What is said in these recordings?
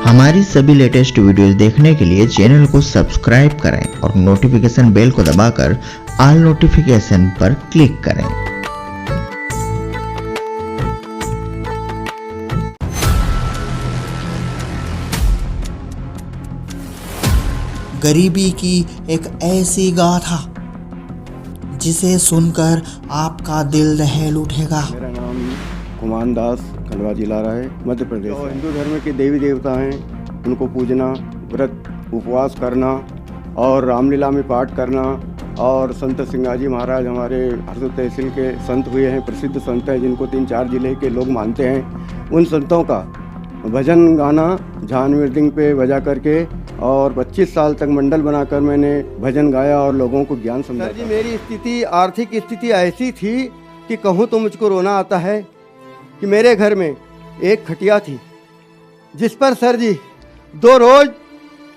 हमारी सभी latest videos देखने के लिए चैनल को सब्सक्राइब करें और नोटिफिकेशन बेल को दबाकर ऑल नोटिफिकेशन पर क्लिक करें। गरीबी की एक ऐसी गाथा जिसे सुनकर आपका दिल दहल उठेगा। मेरा नाम कुमान दास, खंडवा जिला रहा है, मध्य प्रदेश। तो हिंदू धर्म के देवी देवता हैं, उनको पूजना, व्रत उपवास करना और रामलीला में पाठ करना। और संत सिंगाजी महाराज हमारे हरसोद तहसील के संत हुए हैं, प्रसिद्ध संत हैं जिनको 3-4 जिले के लोग मानते हैं। उन संतों का भजन गाना झान मृदंग पे बजा करके और 25 साल तक मंडल बनाकर मैंने भजन गाया और लोगों को ज्ञान समझाया। सर जी, मेरी स्थिति, आर्थिक स्थिति ऐसी थी कि कहूँ तो मुझको रोना आता है कि मेरे घर में एक खटिया थी जिस पर सर जी 2 रोज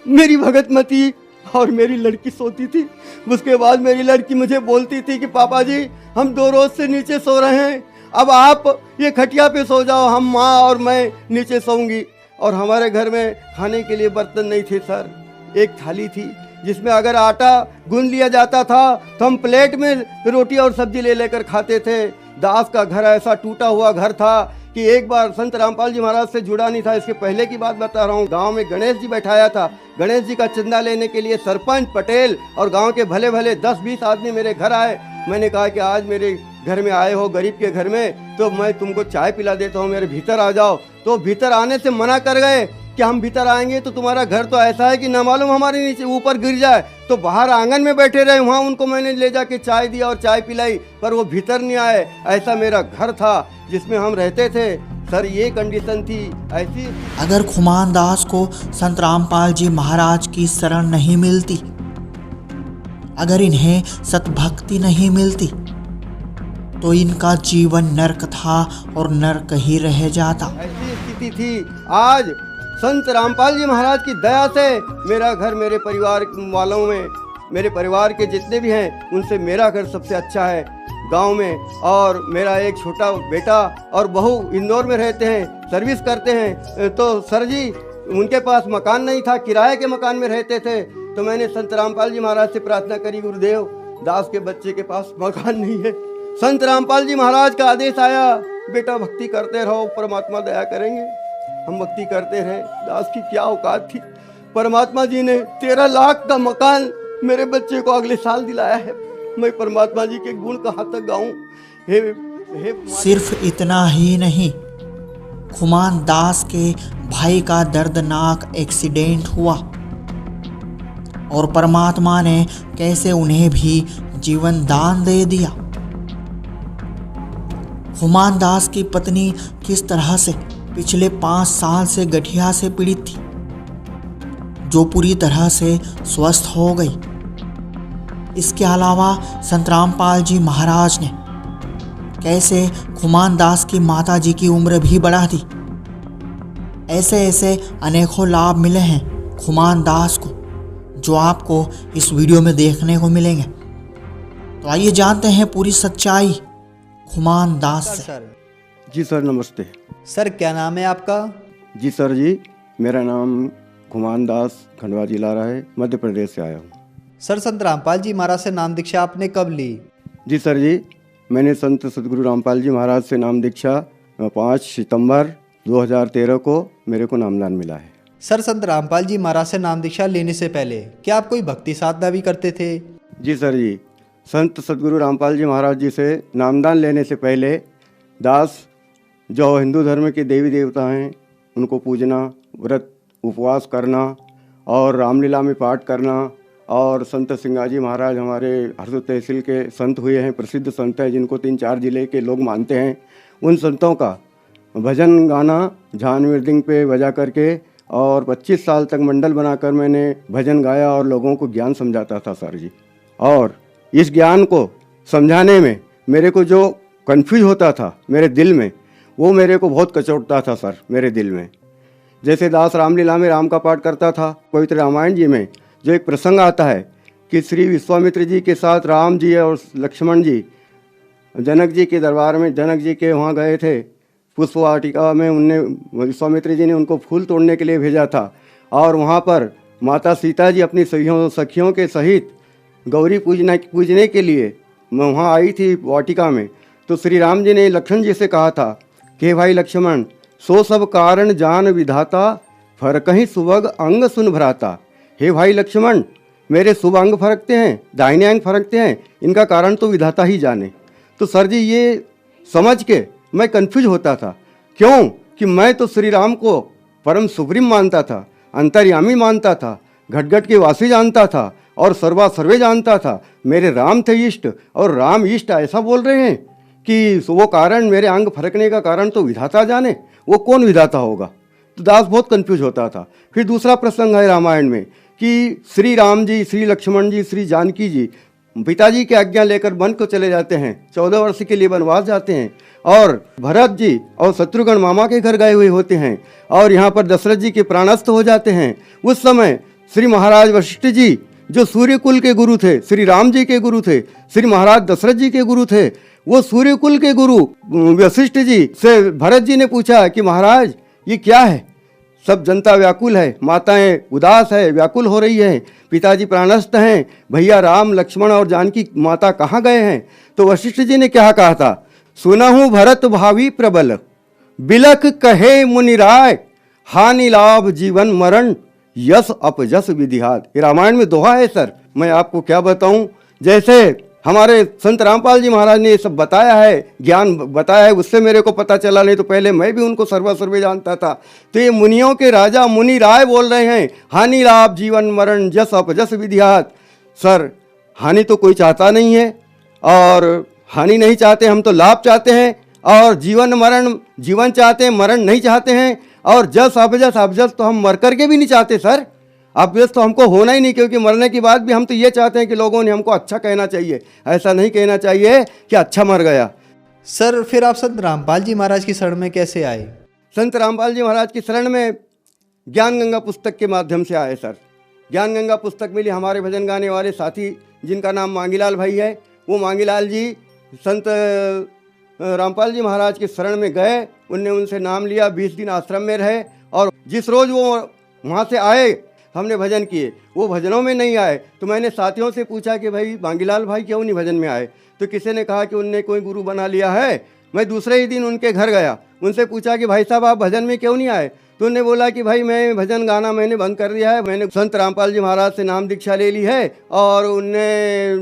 मेरी भगतमती और मेरी लड़की सोती थी। उसके बाद मेरी लड़की मुझे बोलती थी कि पापा जी, हम 2 रोज से नीचे सो रहे हैं, अब आप ये खटिया पे सो जाओ, हम माँ और मैं नीचे सोऊंगी। और हमारे घर में खाने के लिए बर्तन नहीं थे सर। एक थाली थी जिसमें अगर आटा गूंद लिया जाता था तो हम प्लेट में रोटी और सब्जी ले लेकर खाते थे। दास का घर ऐसा टूटा हुआ घर था कि एक बार संत रामपाल जी महाराज से जुड़ा नहीं था। इसके पहले की बात बता रहा हूँ। गांव में गणेश जी बैठाया था। गणेश जी का चंदा लेने के लिए सरपंच, पटेल और गांव के भले भले 10-20 आदमी मेरे घर आए। मैंने कहा कि आज मेरे घर में आए हो, गरीब के घर में, तो मैं तुमको चाय पिला देता हूँ, मेरे भीतर आ जाओ। तो भीतर आने से मना कर गए कि हम भीतर आएंगे तो तुम्हारा घर तो ऐसा है कि न मालूम हमारे नीचे ऊपर गिर जाए। तो बाहर आंगन में बैठे रहे, वहाँ उनको मैंने ले जाके चाय दिया और चाय पिलाई, पर वो भीतर नहीं आए। ऐसा मेरा घर था जिसमें हम रहते थे सर। ये कंडीशन थी ऐसी। अगर खुमान दास को संत रामपाल जी महाराज की शरण नहीं मिलती, अगर इन्हें सतभक्ति नहीं मिलती, तो इनका जीवन नर्क था और नर्क ही रह जाता। ऐसी स्थिति थी। आज संत रामपाल जी महाराज की दया से मेरा घर, मेरे परिवार वालों में, मेरे परिवार के जितने भी हैं उनसे मेरा घर सबसे अच्छा है गांव में। और मेरा एक छोटा बेटा और बहू इंदौर में रहते हैं, सर्विस करते हैं। तो सर जी, उनके पास मकान नहीं था, किराए के मकान में रहते थे। तो मैंने संत रामपाल जी महाराज से प्रार्थना करी, गुरुदेव, दास के बच्चे के पास मकान नहीं है। संत रामपाल जी महाराज का आदेश आया, बेटा भक्ति करते रहो, परमात्मा दया करेंगे। हम भक्ति करते रहे। दास की क्या औकात थी, परमात्मा जी ने 13 लाख का मकान मेरे बच्चे को अगले साल दिलाया है। मैं परमात्मा जी के गुण कहाँ तक गाऊं। हे सिर्फ इतना ही नहीं, खुमान दास के भाई का दर्दनाक एक्सीडेंट हुआ और परमात्मा ने कैसे उन्हें भी जीवन दान दे दिया। खुमान दास की पत्नी किस तरह से पिछले 5 साल से गठिया से पीड़ित थी, जो पूरी तरह से स्वस्थ हो गई। इसके अलावा संत रामपाल जी महाराज ने कैसे खुमान दास की माता जी की उम्र भी बढ़ा दी। ऐसे ऐसे अनेकों लाभ मिले हैं खुमान दास को, जो आपको इस वीडियो में देखने को मिलेंगे। तो आइए जानते हैं पूरी सच्चाई खुमान दास से। सर जी सर, नमस्ते। सर, क्या नाम है आपका? जी सर जी, मेरा नाम कुमान दास, खंडवा जिला रहा है, मध्य प्रदेश से आया हूँ। सर, संत रामपाल जी महाराज से नाम दीक्षा आपने कब ली? जी सर जी, मैंने संत सदगुरु रामपाल जी महाराज से नाम दीक्षा 5 सितंबर 2013 को मेरे को नामदान मिला है। सर, संत रामपाल जी महाराज से नाम दीक्षा लेने से पहले क्या आप कोई भक्ति साधना भी करते थे? जी सर जी, संत सदगुरु रामपाल जी महाराज जी से नामदान लेने से पहले दास, जो हिंदू धर्म के देवी देवता हैं, उनको पूजना, व्रत उपवास करना और रामलीला में पाठ करना। और संत सिंगाजी महाराज हमारे हरसोद तहसील के संत हुए हैं, प्रसिद्ध संत हैं जिनको 3-4 जिले के लोग मानते हैं। उन संतों का भजन गाना झान मृदंग पे बजा करके और 25 साल तक मंडल बनाकर मैंने भजन गाया और लोगों को ज्ञान समझाता था सर जी। और इस ज्ञान को समझाने में मेरे को जो कन्फ्यूज होता था मेरे दिल में, वो मेरे को बहुत कचोटता था सर मेरे दिल में। जैसे दास रामलीला में राम का पाठ करता था, पवित्र रामायण जी में जो एक प्रसंग आता है कि श्री विश्वामित्र जी के साथ राम जी और लक्ष्मण जी जनक जी के दरबार में, जनक जी के वहाँ गए थे पुष्प वाटिका में उनने विश्वामित्र जी ने उनको फूल तोड़ने के लिए भेजा था और वहाँ पर माता सीता जी अपनी सखियों के सहित गौरी पूजने के लिए वहाँ आई थी वाटिका में। तो श्री राम जी ने लक्ष्मण जी से कहा था कि भाई लक्ष्मण, सो सब कारण जान विधाता, फरकहीं सुबग अंग सुन भराता। हे भाई लक्ष्मण, मेरे शुभ अंग फरकते हैं, दाहिने अंग फरकते हैं, इनका कारण तो विधाता ही जाने। तो सर जी ये समझ के मैं कंफ्यूज होता था। क्यों कि मैं तो श्री राम को परम सुप्रीम मानता था, अंतर्यामी मानता था, घट घट के वासी जानता था और सर्वा सर्वे जानता था। मेरे राम थे इष्ट और राम इष्ट ऐसा बोल रहे हैं कि वो कारण, मेरे अंग फरकने का कारण तो विधाता जाने। वो कौन विधाता होगा? तो दास बहुत कंफ्यूज होता था। फिर दूसरा प्रसंग है रामायण में कि श्री राम जी, श्री लक्ष्मण जी, श्री जानकी जी पिताजी की आज्ञा लेकर वन को चले जाते हैं, 14 वर्ष के लिए वनवास जाते हैं और भरत जी और शत्रुघ्न मामा के घर गए हुए होते हैं और यहाँ पर दशरथ जी के प्राणस्थ हो जाते हैं। उस समय श्री महाराज वशिष्ठ जी जो सूर्यकुल के गुरु थे, श्री राम जी के गुरु थे, श्री महाराज दशरथ जी के गुरु थे, वो सूर्यकुल के गुरु वशिष्ठ जी से भरत जी ने पूछा कि महाराज ये क्या है? सब जनता व्याकुल है, माताएं उदास है, व्याकुल हो रही है, पिताजी प्राणस्थ हैं, भैया राम लक्ष्मण और जानकी माता कहाँ गए हैं? तो वशिष्ठ जी ने क्या कहा था? सुनहु भरत भावी प्रबल, बिलख कहे मुनिराय, हानि लाभ जीवन मरण, यश अपजस विधिहात। ये रामायण में दोहा है सर, मैं आपको क्या बताऊं। जैसे हमारे संत रामपाल जी महाराज ने ये सब बताया है, ज्ञान बताया है, उससे मेरे को पता चला, नहीं तो पहले मैं भी उनको सर्वा सर्वे जानता था। तो ये मुनियों के राजा मुनि राय बोल रहे हैं, हानि लाभ जीवन मरण जस अपजस विधिहात। सर हानि तो कोई चाहता नहीं है और हानि नहीं चाहते, हम तो लाभ चाहते हैं और जीवन मरण, जीवन चाहते हैं, मरण नहीं चाहते हैं और जस अपजस, अपजस तो हम मर करके भी नहीं चाहते सर। अपजस तो हमको होना ही नहीं, क्योंकि मरने के बाद भी हम तो ये चाहते हैं कि लोगों ने हमको अच्छा कहना चाहिए, ऐसा नहीं कहना चाहिए कि अच्छा मर गया। सर फिर आप संत रामपाल जी महाराज की शरण में कैसे आए? संत रामपाल जी महाराज की शरण में ज्ञान गंगा पुस्तक के माध्यम से आए सर। ज्ञान गंगा पुस्तक मिली, हमारे भजन गाने वाले साथी जिनका नाम मांगीलाल भाई है, वो मांगीलाल जी संत रामपाल जी महाराज के शरण में गए, उनने उनसे नाम लिया, 20 दिन आश्रम में रहे और जिस रोज़ वो वहाँ से आए हमने भजन किए, वो भजनों में नहीं आए। तो मैंने साथियों से पूछा कि भाई मांगीलाल भाई क्यों नहीं भजन में आए? तो किसी ने कहा कि उनने कोई गुरु बना लिया है। मैं दूसरे ही दिन उनके घर गया, उनसे पूछा कि भाई साहब आप भजन में क्यों नहीं आए? तो उन्होंने बोला कि भाई मैं भजन गाना मैंने बंद कर दिया है, मैंने संत रामपाल जी महाराज से नाम दीक्षा ले ली है और उनने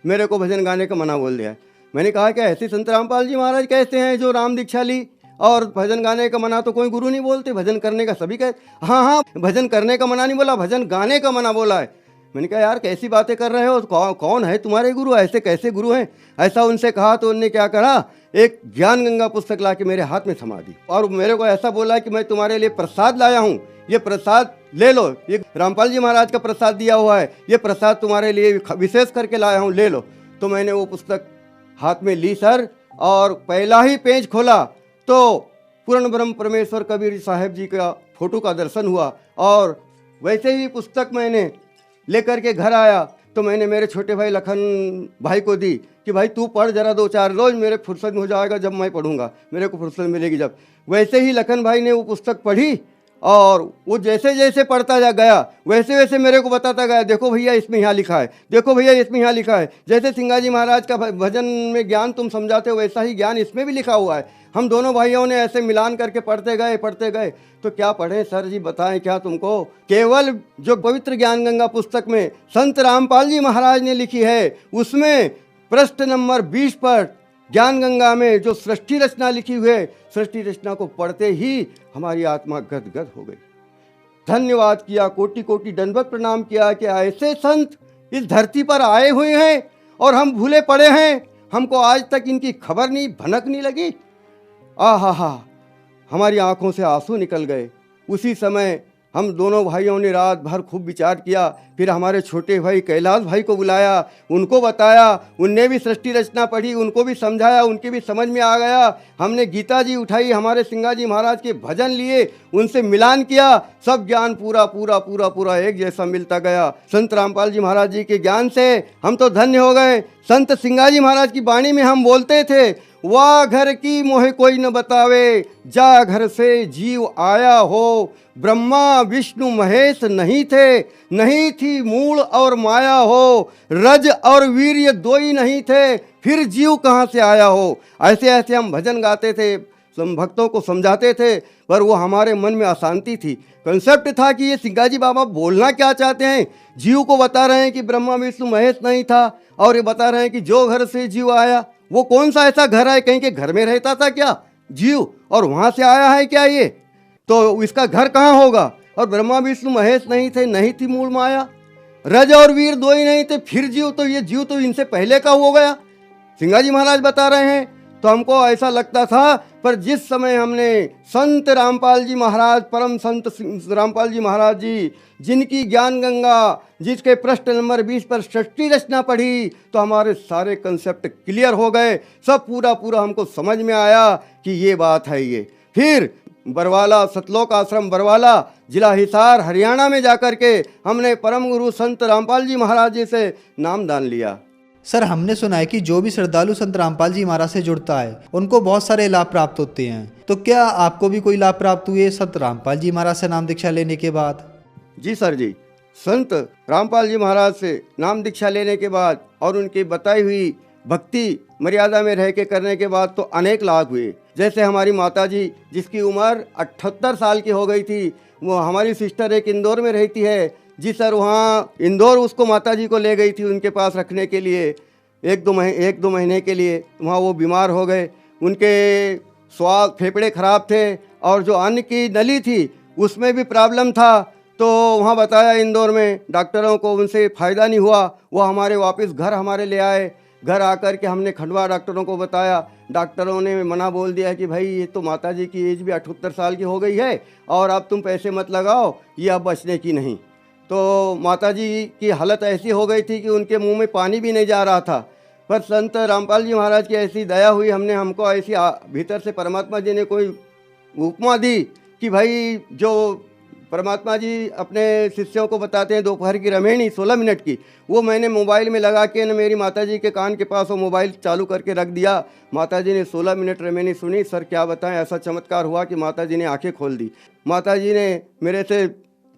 मेरे को भजन गाने का मना बोल दिया है। मैंने कहा कि ऐसे संत रामपाल जी महाराज कैसे हैं जो राम दीक्षा ली और भजन गाने का मना तो कोई गुरु नहीं बोलते, भजन करने का सभी कहते। हाँ, भजन करने का मना नहीं बोला, भजन गाने का मना बोला है। मैंने कहा यार कैसी बातें कर रहे हो, कौन है तुम्हारे गुरु, ऐसे कैसे गुरु हैं? ऐसा उनसे कहा तो उनने क्या करा, एक ज्ञान गंगा पुस्तक ला के मेरे हाथ में थमा दी और मेरे को ऐसा बोला कि मैं तुम्हारे लिए प्रसाद लाया हूँ, ये प्रसाद ले लो, ये रामपाल जी महाराज का प्रसाद दिया हुआ है, ये प्रसाद तुम्हारे लिए विशेष करके लाया हूँ, ले लो। तो मैंने वो पुस्तक हाथ में ली सर और पहला ही पेज खोला तो पूर्ण ब्रह्म परमेश्वर कबीर साहब जी का फोटो का दर्शन हुआ और वैसे ही पुस्तक मैंने लेकर के घर आया तो मैंने मेरे छोटे भाई लखन भाई को दी कि भाई तू पढ़ जरा 2-4 रोज, मेरे फुर्सत हो जाएगा जब मैं पढ़ूंगा, मेरे को फुर्सत मिलेगी जब। वैसे ही लखन भाई ने वो पुस्तक पढ़ी और वो जैसे जैसे पढ़ता गया वैसे वैसे मेरे को बताता गया, देखो भैया इसमें यहाँ लिखा है, देखो भैया इसमें यहाँ लिखा है। जैसे सिंगाजी महाराज का भजन में ज्ञान तुम समझाते हो वैसा ही ज्ञान इसमें भी लिखा हुआ है। हम दोनों भाइयों ने ऐसे मिलान करके पढ़ते गए। तो क्या पढ़े सर जी, बताएं क्या तुमको? केवल जो पवित्र ज्ञान गंगा पुस्तक में संत रामपाल जी महाराज ने लिखी है उसमें पृष्ठ नंबर 20 पर ज्ञान गंगा में जो सृष्टि रचना लिखी हुई है, सृष्टि रचना को पढ़ते ही हमारी आत्मा गदगद हो गई। धन्यवाद किया, कोटि कोटि दंडवत प्रणाम किया कि ऐसे संत इस धरती पर आए हुए हैं और हम भूले पड़े हैं, हमको आज तक इनकी खबर नहीं, भनक नहीं लगी। आहा, हमारी आंखों से आंसू निकल गए। उसी समय हम दोनों भाइयों ने रात भर खूब विचार किया, फिर हमारे छोटे भाई कैलाश भाई को बुलाया, उनको बताया, उनने भी सृष्टि रचना पढ़ी, उनको भी समझाया, उनके भी समझ में आ गया। हमने गीता जी उठाई, हमारे सिंगाजी महाराज के भजन लिए, उनसे मिलान किया, सब ज्ञान पूरा पूरा पूरा पूरा एक जैसा मिलता गया। संत रामपाल जी महाराज जी के ज्ञान से हम तो धन्य हो गए। संत सिंगाजी महाराज की वाणी में हम बोलते थे, वाह घर की मोहे कोई न बतावे, जा घर से जीव आया हो। ब्रह्मा विष्णु महेश नहीं थे, नहीं थी मूल और माया हो। रज और वीर्य दो ही नहीं थे, फिर जीव कहाँ से आया हो। ऐसे ऐसे हम भजन गाते थे, भक्तों को समझाते थे, पर वो हमारे मन में अशांति थी। कंसेप्ट था कि ये सिंगाजी बाबा बोलना क्या चाहते हैं। जीव को बता रहे हैं कि ब्रह्मा विष्णु महेश नहीं था, और ये बता रहे हैं कि जो घर से जीव आया, वो कौन सा ऐसा घर है, कहीं के घर में रहता था क्या जीव, और वहाँ से आया है क्या ये, तो इसका घर कहाँ होगा। और ब्रह्मा विष्णु महेश नहीं थे, नहीं थी मूल माया। रज और वीर दो ही नहीं थे, फिर जीव, तो ये जीव तो इनसे पहले का हो गया, सिंगाजी महाराज बता रहे हैं। तो हमको ऐसा लगता था, पर जिस समय हमने संत रामपाल जी महाराज, परम संत रामपाल जी महाराज जी, जिनकी ज्ञान गंगा, जिसके पृष्ठ नंबर 20 पर षष्ठी रचना पढ़ी, तो हमारे सारे कंसेप्ट क्लियर हो गए। सब पूरा पूरा हमको समझ में आया कि ये बात है ये। फिर बरवाला, सतलोक आश्रम बरवाला, जिला हिसार, हरियाणा में जाकर के हमने परम गुरु संत रामपाल जी महाराज जी से नामदान लिया। सर, हमने सुना है कि जो भी श्रद्धालु संत रामपाल जी महाराज से जुड़ता है उनको बहुत सारे लाभ प्राप्त होते हैं, तो क्या आपको भी कोई लाभ प्राप्त हुए संत रामपाल जी महाराज से नाम दीक्षा लेने के बाद? जी सर जी, संत रामपाल जी महाराज से नाम दीक्षा लेने के बाद और उनकी बताई हुई भक्ति मर्यादा में रह के करने के बाद तो अनेक लाभ हुए। जैसे हमारी माता जी, जिसकी उम्र 78 साल की हो गई थी, वो हमारी सिस्टर एक इंदौर में रहती है। जी सर, वहाँ इंदौर उसको माता जी को ले गई थी उनके पास रखने के लिए, एक दो महीने के लिए। वहाँ वो बीमार हो गए, उनके स्वाद, फेफड़े खराब थे, और जो अन्न की नली थी उसमें भी प्रॉब्लम था। तो वहाँ बताया इंदौर में डॉक्टरों को, उनसे फ़ायदा नहीं हुआ। वो हमारे वापस घर हमारे ले आए। घर आकर के हमने खंडवा डॉक्टरों को बताया। डॉक्टरों ने मना बोल दिया कि भाई ये तो माता जी की एज भी 78 साल की हो गई है, और अब तुम पैसे मत लगाओ, ये अब बचने की नहीं। तो माता जी की हालत ऐसी हो गई थी कि उनके मुंह में पानी भी नहीं जा रहा था। पर संत रामपाल जी महाराज की ऐसी दया हुई, हमको ऐसी भीतर से परमात्मा जी ने कोई उपमा दी कि भाई, जो परमात्मा जी अपने शिष्यों को बताते हैं दोपहर की रमेणी 16 मिनट की, वो मैंने मोबाइल में लगा के न मेरी माता जी के कान के पास वो मोबाइल चालू करके रख दिया। माता जी ने 16 मिनट रमेणी सुनी। सर क्या बताएं, ऐसा चमत्कार हुआ कि माता जी ने आंखें खोल दी। माता जी ने मेरे से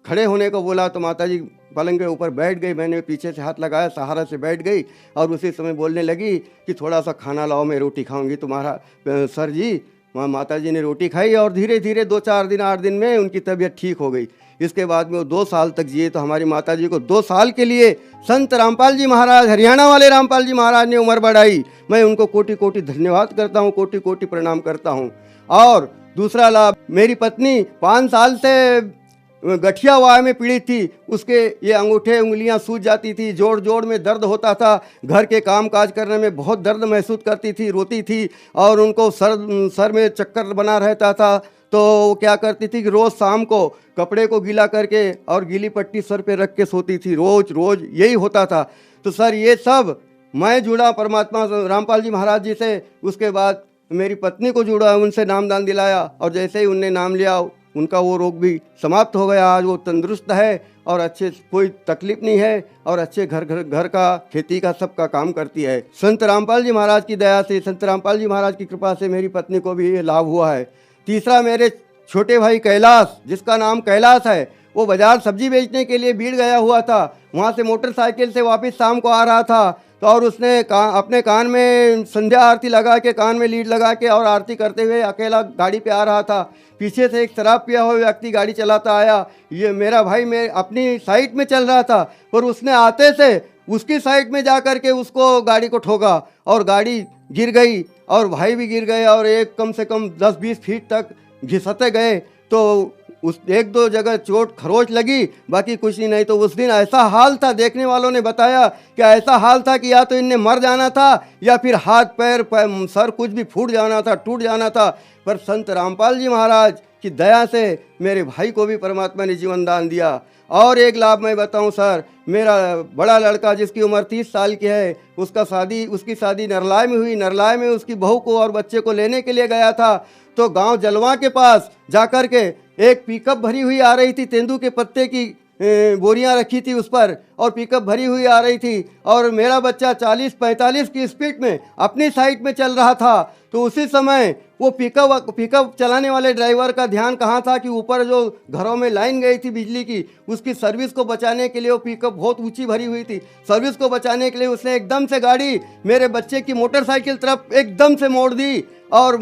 खड़े होने को बोला तो माता जी पलंग के ऊपर बैठ गई। मैंने पीछे से हाथ लगाया, सहारा से बैठ गई, और उसी समय बोलने लगी कि थोड़ा सा खाना लाओ, मैं रोटी खाऊंगी तुम्हारा। सर जी, माता जी ने रोटी खाई, और धीरे धीरे 2-4 दिन 8 दिन में उनकी तबीयत ठीक हो गई। इसके बाद में वो 2 साल तक जिए। तो हमारी माता जी को 2 साल के लिए संत रामपाल जी महाराज, हरियाणा वाले रामपाल जी महाराज ने उम्र बढ़ाई। मैं उनको कोटि कोटि धन्यवाद करता हूँ, कोटि कोटि प्रणाम करता हूँ। और दूसरा लाभ, मेरी पत्नी 5 साल से गठिया वाय में पीड़ित थी। उसके ये अंगूठे उंगलियां सूज जाती थी, जोड़ जोड़ में दर्द होता था, घर के काम काज करने में बहुत दर्द महसूस करती थी, रोती थी, और उनको सर में चक्कर बना रहता था। तो वो क्या करती थी कि रोज़ शाम को कपड़े को गीला करके और गीली पट्टी सर पे रख के सोती थी। रोज़ यही होता था। तो सर ये सब मैं जुड़ा परमात्मा रामपाल जी महाराज जी से। उसके बाद मेरी पत्नी को जुड़ा, उनसे नामदान दिलाया, और जैसे ही उनने नाम लिया उनका वो रोग भी समाप्त हो गया। आज वो तंदुरुस्त है और अच्छे, कोई तकलीफ नहीं है, और अच्छे घर का, खेती का, सबका काम करती है। संत रामपाल जी महाराज की दया से, संत रामपाल जी महाराज की कृपा से मेरी पत्नी को भी ये लाभ हुआ है। तीसरा, मेरे छोटे भाई कैलाश, जिसका नाम कैलाश है, वो बाजार सब्जी बेचने के लिए भीड़ गया हुआ था। वहाँ से मोटरसाइकिल से वापस शाम को आ रहा था, तो और उसने अपने कान में संध्या आरती लगा के, कान में लीड लगा के और आरती करते हुए अकेला गाड़ी पे आ रहा था। पीछे से एक शराब पिया हुआ व्यक्ति गाड़ी चलाता आया। ये मेरा भाई मैं अपनी साइड में चल रहा था, पर उसने आते से उसकी साइड में जा कर के उसको गाड़ी को ठोका, और गाड़ी गिर गई, और भाई भी गिर गए, और एक कम से कम 10-20 फीट तक घिसते गए। तो उस 1-2 जगह चोट खरोच लगी, बाकी कुछ नहीं। तो उस दिन ऐसा हाल था, देखने वालों ने बताया कि ऐसा हाल था कि या तो इनने मर जाना था, या फिर हाथ पैर सर कुछ भी फूट जाना था, टूट जाना था। पर संत रामपाल जी महाराज की दया से मेरे भाई को भी परमात्मा ने जीवन दान दिया। और एक लाभ मैं बताऊं सर, मेरा बड़ा लड़का जिसकी उम्र 30 साल की है, उसकी शादी नरलाय में हुई। नरलाय में उसकी बहू को और बच्चे को लेने के लिए गया था। तो गांव जलवा के पास जाकर के एक पिकअप भरी हुई आ रही थी, तेंदू के पत्ते की बोरियां रखी थी उस पर और पिकअप भरी हुई आ रही थी और मेरा बच्चा 40-45 की स्पीड में अपनी साइड में चल रहा था। तो उसी समय वो पिकअप चलाने वाले ड्राइवर का ध्यान कहाँ था कि ऊपर जो घरों में लाइन गई थी बिजली की, उसकी सर्विस को बचाने के लिए वो पिकअप बहुत ऊंची भरी हुई थी। सर्विस को बचाने के लिए उसने एकदम से गाड़ी मेरे बच्चे की मोटरसाइकिल तरफ एकदम से मोड़ दी और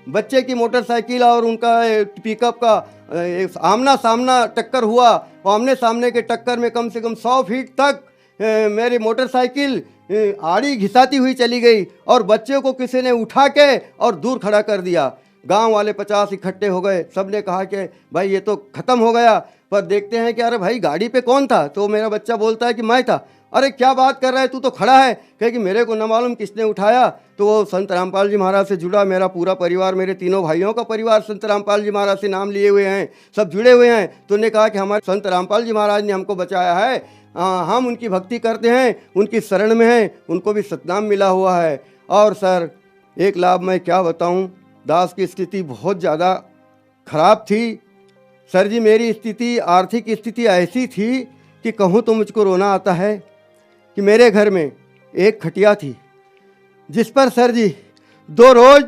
बच्चे की मोटरसाइकिल और उनका पिकअप का आमना सामना टक्कर हुआ। आमने सामने के टक्कर में कम से कम 100 फीट तक मेरी मोटरसाइकिल आड़ी घिसाती हुई चली गई और बच्चे को किसी ने उठा के और दूर खड़ा कर दिया। गांव वाले 50 इकट्ठे हो गए। सब ने कहा कि भाई ये तो ख़त्म हो गया। पर देखते हैं कि अरे भाई गाड़ी पे कौन था? तो मेरा बच्चा बोलता है कि मैं था। अरे क्या बात कर रहा है, तू तो खड़ा है। कहे कि मेरे को न मालूम किसने उठाया। तो वो संत रामपाल जी महाराज से जुड़ा मेरा पूरा परिवार, मेरे तीनों भाइयों का परिवार संत रामपाल जी महाराज से नाम लिए हुए हैं, सब जुड़े हुए हैं। तो उन्होंने कहा कि हमारे संत रामपाल जी महाराज ने हमको बचाया है, हम उनकी भक्ति करते हैं, उनकी शरण में हैं, उनको भी सतनाम मिला हुआ है। और सर एक लाभ मैं क्या बताऊं, दास की स्थिति बहुत ज़्यादा खराब थी। सर जी मेरी स्थिति, आर्थिक स्थिति ऐसी थी कि कहूँ तो मुझको रोना आता है कि मेरे घर में एक खटिया थी जिस पर सर जी 2 रोज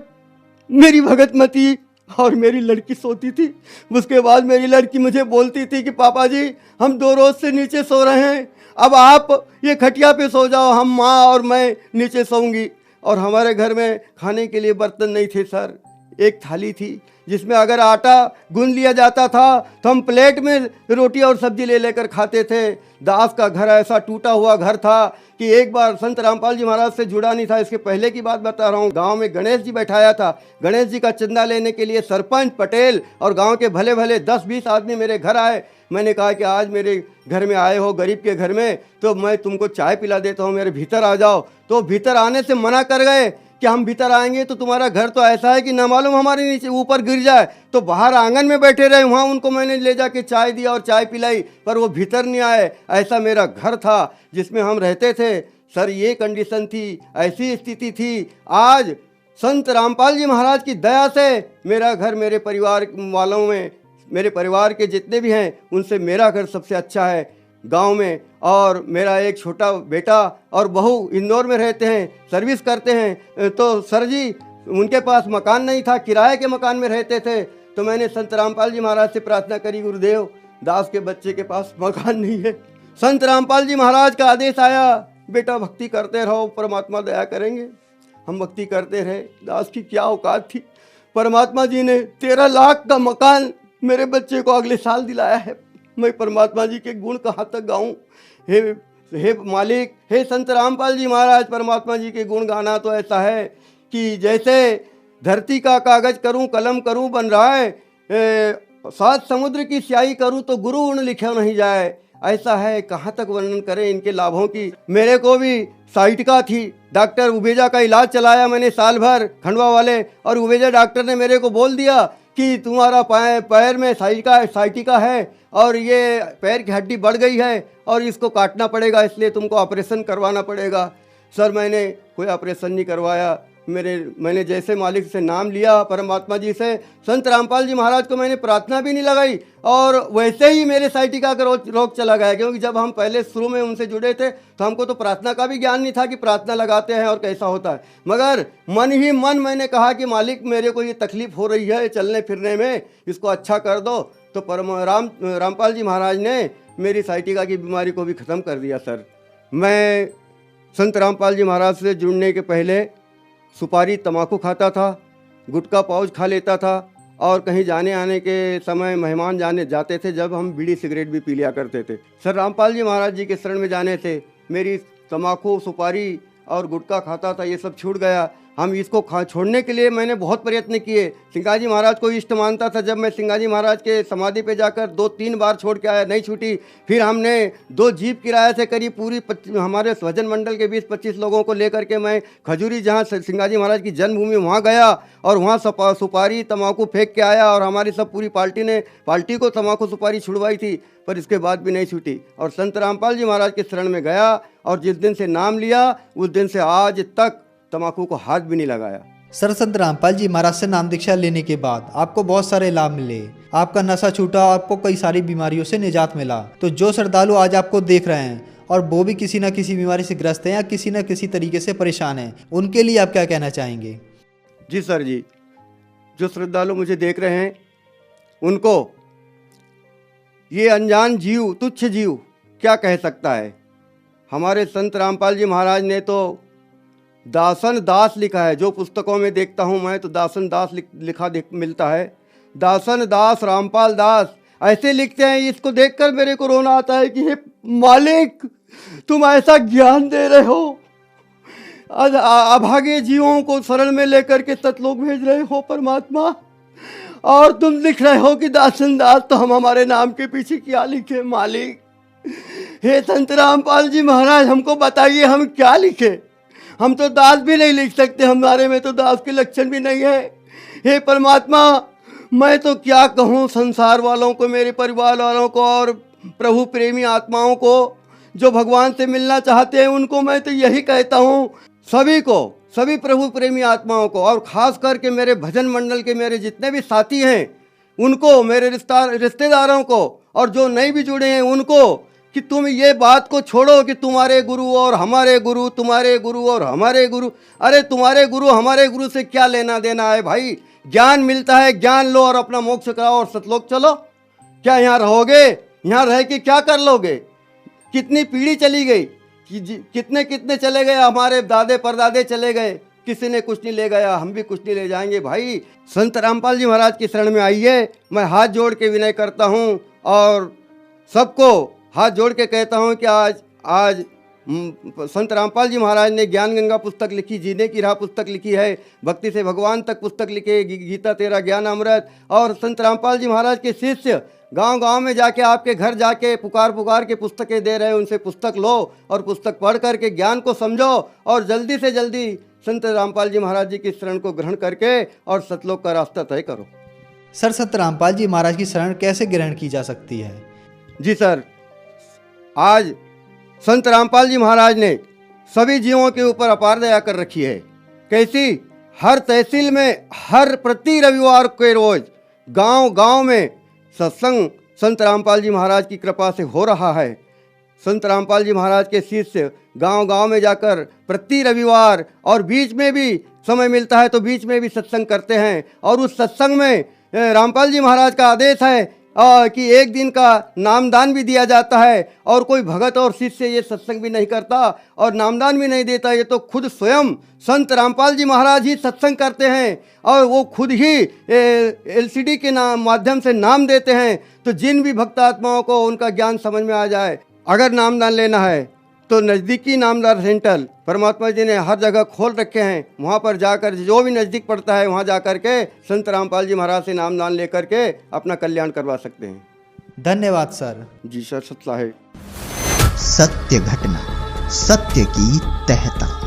मेरी भगतमती और मेरी लड़की सोती थी। उसके बाद मेरी लड़की मुझे बोलती थी कि पापा जी हम 2 रोज से नीचे सो रहे हैं, अब आप ये खटिया पे सो जाओ, हम माँ और मैं नीचे सोऊंगी। और हमारे घर में खाने के लिए बर्तन नहीं थे सर, एक थाली थी जिसमें अगर आटा गूंद लिया जाता था तो हम प्लेट में रोटी और सब्जी ले लेकर खाते थे। दास का घर ऐसा टूटा हुआ घर था कि एक बार संत रामपाल जी महाराज से जुड़ा नहीं था, इसके पहले की बात बता रहा हूँ। गांव में गणेश जी बैठाया था, गणेश जी का चंदा लेने के लिए सरपंच, पटेल और गांव के भले भले 10-20 आदमी मेरे घर आए। मैंने कहा कि आज मेरे घर में आए हो, गरीब के घर में, तो मैं तुमको चाय पिला देता हूँ, मेरे भीतर आ जाओ। तो भीतर आने से मना कर गए कि हम भीतर आएंगे तो तुम्हारा घर तो ऐसा है कि ना मालूम हमारे नीचे ऊपर गिर जाए। तो बाहर आंगन में बैठे रहे, वहाँ उनको मैंने ले जाके चाय दिया और चाय पिलाई, पर वो भीतर नहीं आए। ऐसा मेरा घर था जिसमें हम रहते थे सर। ये कंडीशन थी, ऐसी स्थिति थी। आज संत रामपाल जी महाराज की दया से मेरा घर, मेरे परिवार वालों में, मेरे परिवार के जितने भी हैं उनसे मेरा घर सबसे अच्छा है गांव में। और मेरा एक छोटा बेटा और बहू इंदौर में रहते हैं, सर्विस करते हैं। तो सर जी उनके पास मकान नहीं था, किराए के मकान में रहते थे। तो मैंने संत रामपाल जी महाराज से प्रार्थना करी, गुरुदेव दास के बच्चे के पास मकान नहीं है। संत रामपाल जी महाराज का आदेश आया, बेटा भक्ति करते रहो, परमात्मा दया करेंगे। हम भक्ति करते रहे। दास की क्या औकात थी, परमात्मा जी ने 13 लाख का मकान मेरे बच्चे को अगले साल दिलाया है। मैं परमात्मा जी के गुण कहाँ तक गाऊं? हे मालिक, हे संत रामपाल जी महाराज, परमात्मा जी के गुण गाना तो ऐसा है कि जैसे धरती का कागज करूं, कलम करूं बन रहा है, 7 समुद्र की स्याही करूं तो गुरु उन लिखा नहीं जाए। ऐसा है, कहाँ तक वर्णन करें इनके लाभों की। मेरे को भी साइटिका थी, डॉक्टर उबेजा का इलाज चलाया मैंने साल भर, खंडवा वाले, और उबेजा डॉक्टर ने मेरे को बोल दिया कि तुम्हारा पैर में साइटिका है और ये पैर की हड्डी बढ़ गई है और इसको काटना पड़ेगा, इसलिए तुमको ऑपरेशन करवाना पड़ेगा। सर मैंने कोई ऑपरेशन नहीं करवाया। मैंने जैसे मालिक से नाम लिया, परमात्मा जी से, संत रामपाल जी महाराज को मैंने प्रार्थना भी नहीं लगाई और वैसे ही मेरे साइटिका का रोग चला गया। क्योंकि जब हम पहले शुरू में उनसे जुड़े थे तो हमको तो प्रार्थना का भी ज्ञान नहीं था कि प्रार्थना लगाते हैं और कैसा होता है। मगर मन ही मन मैंने कहा कि मालिक मेरे को ये तकलीफ़ हो रही है चलने फिरने में, इसको अच्छा कर दो। तो रामपाल जी महाराज ने मेरी साइटिका की बीमारी को भी ख़त्म कर दिया। सर मैं संत रामपाल जी महाराज से जुड़ने के पहले सुपारी तम्बाकू खाता था, गुटखा पाउच खा लेता था और कहीं जाने आने के समय मेहमान जाते थे जब हम बीड़ी सिगरेट भी पी लिया करते थे। सर रामपाल जी महाराज जी के शरण में जाने से मेरी तम्बाकू, सुपारी और गुटखा खाता था, ये सब छूट गया। हम इसको छोड़ने के लिए मैंने बहुत प्रयत्न किए। सिंगाजी महाराज को इष्ट मानता था। जब मैं सिंगाजी महाराज के समाधि पे जाकर 2-3 बार छोड़ के आया, नहीं छूटी। फिर हमने 2 जीप किराए से करीब पूरी हमारे स्वजन मंडल के 20-25 लोगों को लेकर के मैं खजूरी, जहाँ सिंगाजी महाराज की जन्मभूमि, वहाँ गया और वहाँ सुपारी तम्बाकू फेंक के आया और हमारी सब पूरी पार्टी को तम्बाकू सुपारी छुड़वाई थी, पर इसके बाद भी नहीं छूटी। और संत रामपाल जी महाराज के शरण में गया और जिस दिन से नाम लिया उस दिन से आज तक तम्बाकू को हाथ भी नहीं लगाया। सर संत रामपाल जी महाराज से नाम दीक्षा लेने के बाद आपको बहुत सारे लाभ मिले। आपका नशा छूटा, आपको कई सारी बीमारियों से निजात मिला। तो जो श्रद्धालु आज आपको देख रहे हैं और वो भी किसी न किसी बीमारी से ग्रस्त हैं या किसी न किसी तरीके से परेशान हैं, उनके लिए आप क्या कहना चाहेंगे? जी सर जी, जो श्रद्धालु मुझे देख रहे हैं उनको ये अनजान जीव, तुच्छ जीव क्या कह सकता है। हमारे संत रामपाल जी महाराज ने तो दासन दास लिखा है। जो पुस्तकों में देखता हूँ मैं तो दासन दास लिखा मिलता है। दासन दास रामपाल दास ऐसे लिखते हैं। इसको देखकर मेरे को रोना आता है कि हे मालिक, तुम ऐसा ज्ञान दे रहे हो, अभागे जीवों को शरण में लेकर के सतलोक भेज रहे हो परमात्मा, और तुम लिख रहे हो कि दासन दास। तो हम हमारे नाम के पीछे क्या लिखे मालिक? हे संत रामपाल जी महाराज, हमको बताइए हम क्या लिखे? हम तो दास भी नहीं लिख सकते, हमारे में तो दास के लक्षण भी नहीं है। हे परमात्मा, मैं तो क्या कहूँ संसार वालों को, मेरे परिवार वालों को और प्रभु प्रेमी आत्माओं को जो भगवान से मिलना चाहते हैं, उनको मैं तो यही कहता हूँ, सभी को, सभी प्रभु प्रेमी आत्माओं को, और ख़ास करके मेरे भजन मंडल के मेरे जितने भी साथी हैं उनको, मेरे रिश्तेदारों को, और जो नए भी जुड़े हैं उनको, कि तुम ये बात को छोड़ो कि तुम्हारे गुरु और हमारे गुरु, तुम्हारे गुरु और हमारे गुरु। अरे तुम्हारे गुरु हमारे गुरु से क्या लेना देना है भाई? ज्ञान मिलता है, ज्ञान लो और अपना मोक्ष कराओ और सतलोक चलो। क्या यहाँ रहोगे? यहाँ रह के क्या कर लोगे? कितनी पीढ़ी चली गई, कितने कितने चले गए, हमारे दादे परदादे चले गए, किसी ने कुछ नहीं ले गया, हम भी कुछ नहीं ले जाएंगे। भाई संत रामपाल जी महाराज की शरण में आइए। मैं हाथ जोड़ के विनय करता हूँ और सबको हाथ जोड़ के कहता हूँ कि आज संत रामपाल जी महाराज ने ज्ञान गंगा पुस्तक लिखी, जीने की राह पुस्तक लिखी है, भक्ति से भगवान तक पुस्तक लिखे, गीता तेरा ज्ञान अमृत। और संत रामपाल जी महाराज के शिष्य गांव-गांव में जाके, आपके घर जाके पुकार के पुस्तकें दे रहे हैं। उनसे पुस्तक लो और पुस्तक पढ़ करके ज्ञान को समझो और जल्दी से जल्दी संत रामपाल जी महाराज जी की शरण को ग्रहण करके और सतलोक का रास्ता तय करो। सर, संत रामपाल जी महाराज की शरण कैसे ग्रहण की जा सकती है? जी सर, आज संत रामपाल जी महाराज ने सभी जीवों के ऊपर अपार दया कर रखी है। कैसी? हर तहसील में हर प्रति रविवार के रोज गांव-गांव में सत्संग संत रामपाल जी महाराज की कृपा से हो रहा है। संत रामपाल जी महाराज के शिष्य गांव-गांव में जाकर प्रति रविवार, और बीच में भी समय मिलता है तो बीच में भी सत्संग करते हैं। और उस सत्संग में रामपाल जी महाराज का आदेश है कि एक दिन का नामदान भी दिया जाता है। और कोई भगत और शिष्य ये सत्संग भी नहीं करता और नामदान भी नहीं देता। ये तो खुद स्वयं संत रामपाल जी महाराज ही सत्संग करते हैं और वो खुद ही एलसीडी के माध्यम से नाम देते हैं। तो जिन भी भक्त आत्माओं को उनका ज्ञान समझ में आ जाए, अगर नामदान लेना है तो नज़दीकी नामदान सेंटर परमात्मा जी ने हर जगह खोल रखे हैं। वहाँ पर जाकर जो भी नज़दीक पड़ता है वहाँ जाकर के संत रामपाल जी महाराज से नामदान लेकर के अपना कल्याण करवा सकते हैं। धन्यवाद सर। जी सर, सत्य है। सत्य घटना, सत्य की तहता।